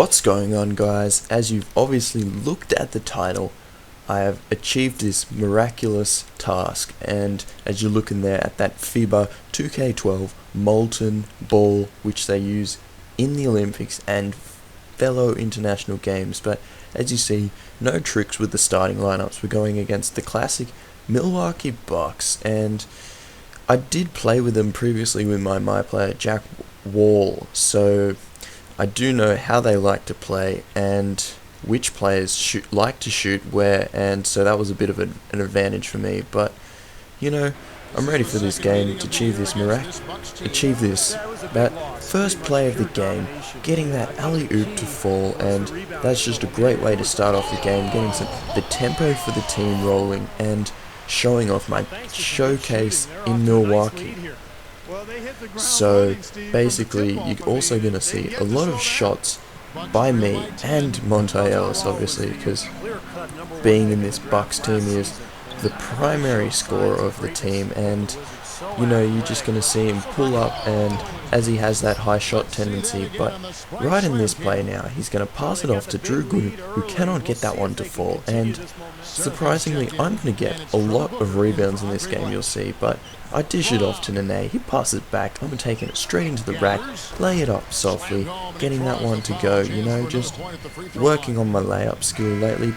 What's going on, guys? As you've obviously looked at the title, I have achieved this miraculous task, and as you're looking there at that FIBA 2K12 molten ball which they use in the Olympics and fellow international games, but as you see, no tricks with the starting lineups. We're going against the classic Milwaukee Bucks, and I did play with them previously with my player Jack Wall, so I do know how they like to play and which players like to shoot where, and so that was a bit of an advantage for me. But you know, I'm ready for this game to achieve this that first play of the game, getting that alley-oop to fall, and that's just a great way to start off the game, getting the tempo for the team rolling and showing off my showcase in Milwaukee. So basically, you're also going to see a lot of shots by me and Monte Ellis, obviously, because being in this Bucks team, he is the primary scorer of the team, and you know, you're just going to see him pull up, and as he has that high shot tendency, but right in this play now, he's going to pass it off to Drew Gooden, who cannot get that one to fall, and surprisingly, I'm going to get a lot of rebounds in this game, you'll see, but I dish it off to Nene, he passes it back, I'm taking it straight into the rack, lay it up softly, getting that one to go, you know, just working on my layup skill lately,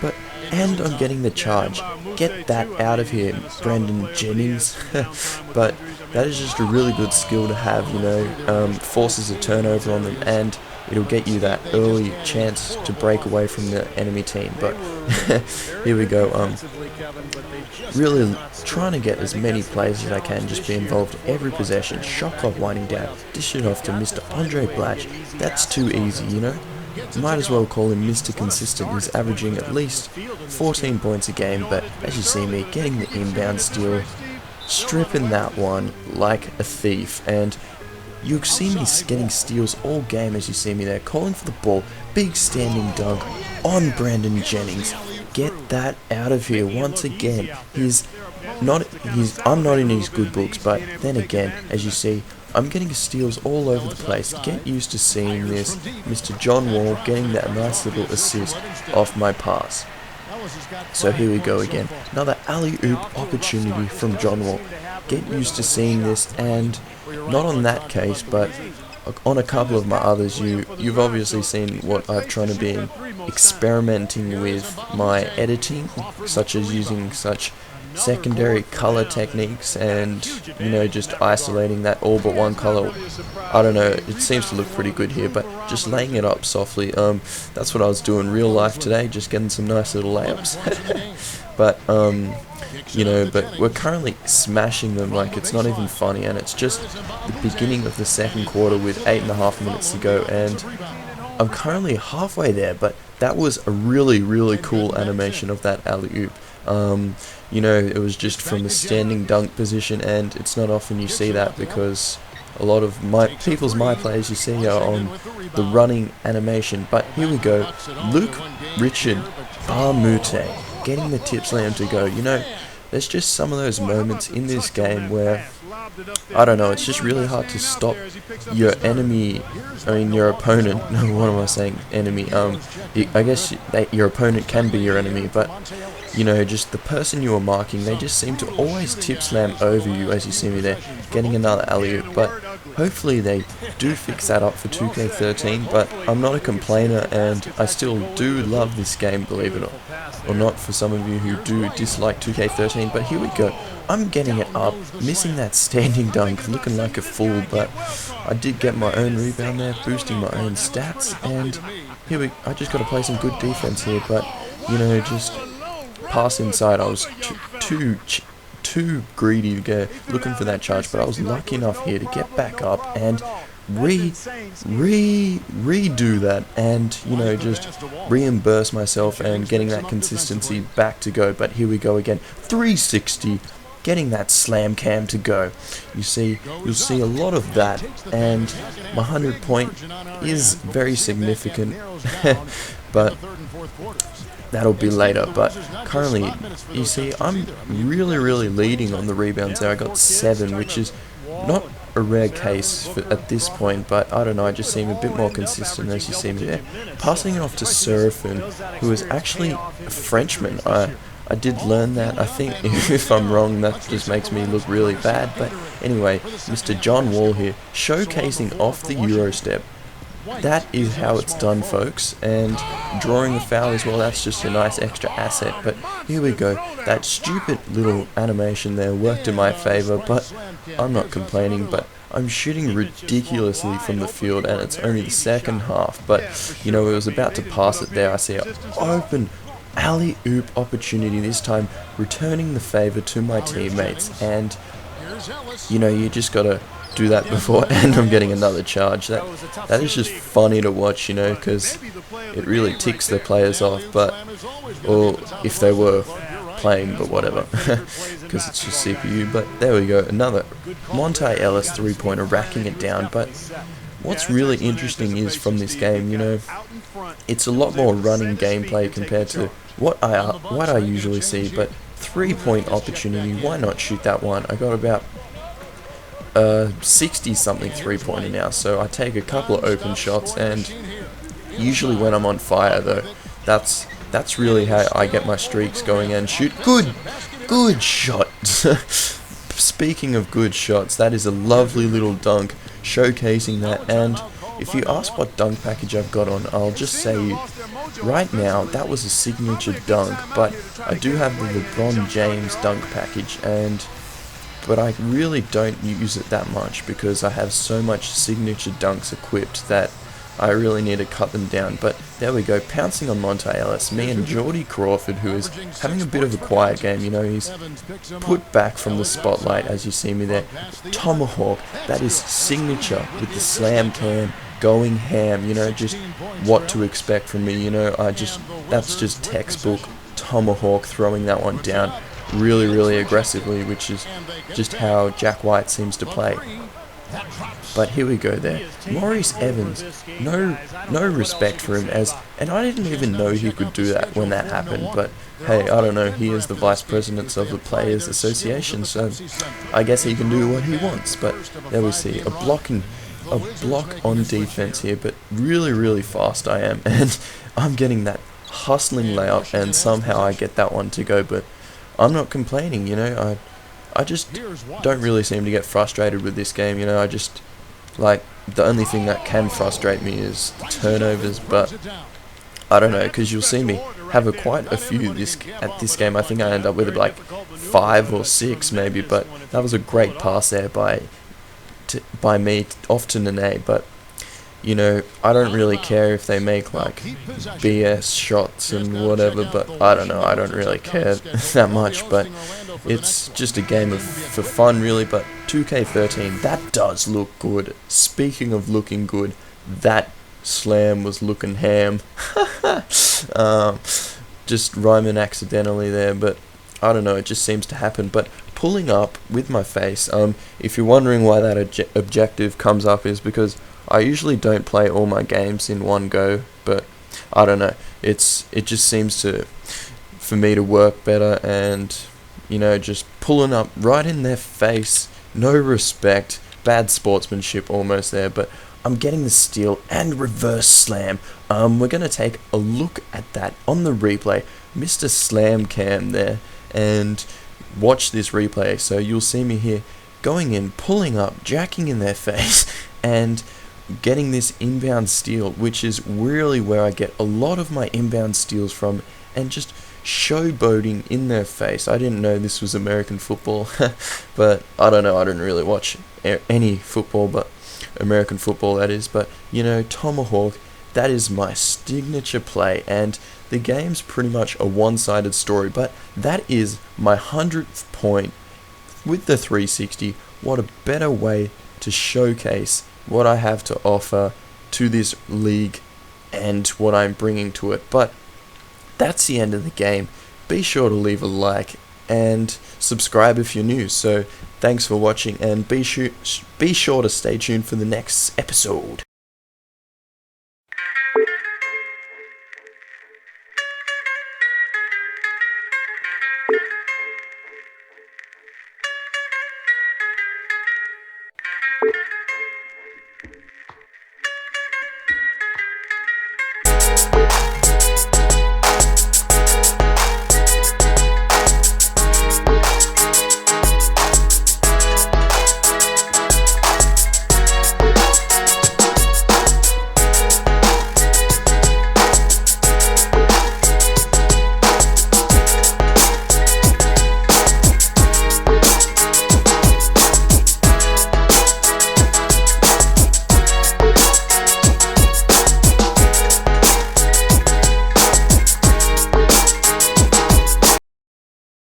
and I'm getting the charge. Get that out of here, Brandon Jennings. But that is just a really good skill to have, you know, forces a turnover on them, and it'll get you that early chance to break away from the enemy team. But here we go, really trying to get as many plays as I can, just be involved every possession, shot clock winding down, dish it off to Mr. Andre Blatch. That's too easy, you know. Might as well call him Mr. Consistent. He's averaging at least 14 points a game, but as you see me, getting the inbound steal, stripping that one like a thief, and you'll see me getting steals all game as you see me there, calling for the ball, big standing dunk on Brandon Jennings. Get that out of here once again. I'm not in his good books, but then again, as you see, I'm getting steals all over the place. Get used to seeing this. Mr. John Wall getting that nice little assist off my pass. So here we go again. Another alley-oop opportunity from John Wall. Get used to seeing this, and not on that case, but on a couple of my others, you've obviously seen what I've tried to be experimenting with my editing, such as using such secondary color techniques, and you know, just isolating that all but one color. I don't know, it seems to look pretty good here, but just laying it up softly. That's what I was doing real life today, just getting some nice little layups. But you know, but we're currently smashing them like it's not even funny, and it's just the beginning of the second quarter with 8.5 minutes to go, and I'm currently halfway there. But that was a really cool animation of that alley-oop. You know, it was just from a standing dunk position, and it's not often you see that, because a lot of my players you see are on the running animation. But here we go, Luke Richard Barmute getting the tip slam to go. You know, there's just some of those moments in this game where, I don't know, it's just really hard to stop your your opponent. No, what am I saying? Enemy. I guess your opponent can be your enemy, but you know, just the person you are marking, they just seem to always tip slam over you, as you see me there, getting another alley-oop. But hopefully they do fix that up for 2K13, but I'm not a complainer, and I still do love this game, believe it or not, for some of you who do dislike 2K13. But here we go, I'm getting it up, missing that standing dunk, looking like a fool, but I did get my own rebound there, boosting my own stats, and I just got to play some good defense here. But you know, just pass inside, I was too greedy to go looking for that charge, but I was lucky enough here to get back up and redo that, and you know, just reimburse myself and getting that consistency back to go. But here we go again, 360, getting that slam cam to go. You'll see a lot of that, and my 100 point is very significant. But that'll be later. But currently, you see, I'm really leading on the rebounds there. I got 7, which is not a rare case at this point, but I don't know, I just seem a bit more consistent as you see me there. Passing it off to Seraphim, who is actually a Frenchman. I did learn that. I think if I'm wrong, that just makes me look really bad. But anyway, Mr. John Wall here, showcasing off the Euro step. That is how it's done, folks. And drawing the foul as well, that's just a nice extra asset. But here we go. That stupid little animation there worked in my favor, but I'm not complaining. But I'm shooting ridiculously from the field, and it's only the second half. But, you know, it was about to pass it there. I see an open alley-oop opportunity, this time returning the favor to my teammates. And, you know, you just gotta do that before, and I'm getting another charge. That is just funny to watch, you know, because it really ticks the players off. But, or if they were playing, but whatever, because it's just CPU. But there we go, another Monte Ellis three-pointer, racking it down. But what's really interesting is from this game, you know, it's a lot more running gameplay compared to what I usually see. But 3-point opportunity, why not shoot that one? I got about 60 something 3-pointer now, so I take a couple of open shots, and usually when I'm on fire though, that's really how I get my streaks going and shoot. Good shot. Speaking of good shots, that is a lovely little dunk showcasing that. And if you ask what dunk package I've got on, I'll just say right now that was a signature dunk, but I do have the LeBron James dunk package, but I really don't use it that much because I have so much signature dunks equipped that I really need to cut them down. But there we go, pouncing on Monte Ellis, me and Jordi Crawford, who is having a bit of a quiet game. You know, he's put back from the spotlight as you see me there. Tomahawk, that is signature with the slam cam, going ham, you know, just what to expect from me, you know. That's just textbook Tomahawk, throwing that one down really aggressively, which is just how Jack White seems to play. But here we go there, Maurice Evans, no respect for him, and I didn't even know he could do that when that happened. But hey, I don't know, he is the vice president of the Players Association, so I guess he can do what he wants. But there we see a block on defense here, but really fast I am, and I'm getting that hustling layup, and somehow I get that one to go. But I'm not complaining, you know. I just don't really seem to get frustrated with this game, you know. I just, like, the only thing that can frustrate me is the turnovers. But I don't know, because you'll see me have quite a few at this game. I think I end up with like 5 or 6 maybe, but that was a great pass there by me off to Nene. But, you know, I don't really care if they make like BS shots and whatever, but I don't know, I don't really care that much. But it's just a game for fun really. But 2K13, that does look good. Speaking of looking good, that slam was looking ham. Just rhyming accidentally there, but I don't know, it just seems to happen. But pulling up with my face, if you're wondering why that objective comes up, is because I usually don't play all my games in one go, but I don't know, it just seems for me to work better. And, you know, just pulling up right in their face, no respect, bad sportsmanship almost there. But I'm getting the steal and reverse slam. We're going to take a look at that on the replay, Mr. Slam Cam there, and watch this replay. So you'll see me here going in, pulling up, jacking in their face, and getting this inbound steal, which is really where I get a lot of my inbound steals from, and just showboating in their face. I didn't know this was American football, but I don't know, I don't really watch any football, but American football that is. But, you know, Tomahawk, that is my signature play, and the game's pretty much a one-sided story, but that is my 100th point with the 360. What a better way to showcase what I have to offer to this league and what I'm bringing to it. But that's the end of the game. Be sure to leave a like and subscribe if you're new. So thanks for watching, and be sure to stay tuned for the next episode.